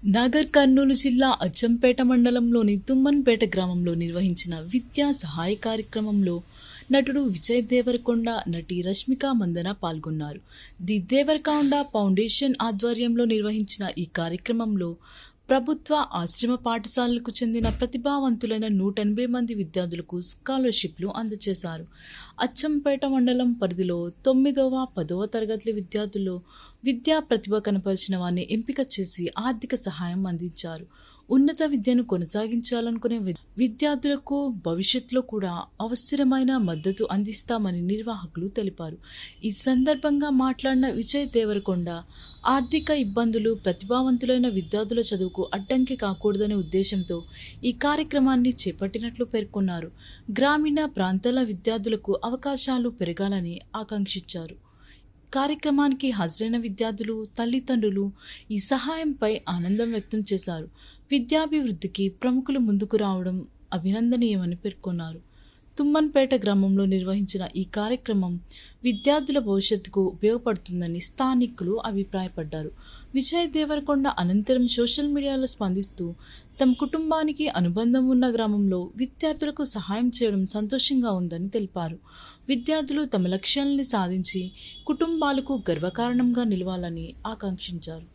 నాగర్ కర్నూలు జిల్లా అచ్చంపేట మండలంలోని తుమ్మన్పేట గ్రామంలో నిర్వహించిన విద్యా సహాయ కార్యక్రమంలో నటుడు విజయ్ దేవరకొండ, నటి రష్మిక మందన పాల్గొన్నారు. ది దేవరకొండ ఫౌండేషన్ ఆధ్వర్యంలో నిర్వహించిన ఈ కార్యక్రమంలో ప్రభుత్వ ఆశ్రమ పాఠశాలలకు చెందిన ప్రతిభావంతులైన 180 మంది విద్యార్థులకు స్కాలర్షిప్లు అందజేశారు. అచ్చంపేట మండలం పరిధిలో 9వ, 10వ తరగతుల విద్యార్థుల్లో విద్యా ప్రతిభ కనపరిచిన వారిని ఎంపిక చేసి ఆర్థిక సహాయం అందించారు. ఉన్నత విద్యను కొనసాగించాలనుకునే విద్యార్థులకు భవిష్యత్తులో కూడా అవసరమైన మద్దతు అందిస్తామని నిర్వాహకులు తెలిపారు. ఈ సందర్భంగా మాట్లాడిన విజయ్ దేవరకొండ, ఆర్థిక ఇబ్బందులు ప్రతిభావంతులైన విద్యార్థుల చదువుకు అడ్డంకి కాకూడదనే ఉద్దేశంతో ఈ కార్యక్రమాన్ని చేపట్టినట్లు పేర్కొన్నారు. గ్రామీణ ప్రాంతాల విద్యార్థులకు అవకాశాలు పెరగాలని ఆకాంక్షించారు. కార్యక్రమానికి హాజరైన విద్యార్థులు, తల్లిదండ్రులు ఈ సహాయంపై ఆనందం వ్యక్తం చేశారు. విద్యాభివృద్ధికి ప్రముఖులు ముందుకు రావడం అభినందనీయమని పేర్కొన్నారు. తుమ్మన్పేట గ్రామంలో నిర్వహించిన ఈ కార్యక్రమం విద్యార్థుల భవిష్యత్తుకు ఉపయోగపడుతుందని స్థానికులు అభిప్రాయపడ్డారు. విజయ్ దేవరకొండ అనంతరం సోషల్ మీడియాలో స్పందిస్తూ తమ కుటుంబానికి అనుబంధం ఉన్న గ్రామంలో విద్యార్థులకు సహాయం చేయడం సంతోషంగా ఉందని తెలిపారు. విద్యార్థులు తమ లక్ష్యాలను సాధించి కుటుంబాలకు గర్వకారణంగా నిలవాలని ఆకాంక్షించారు.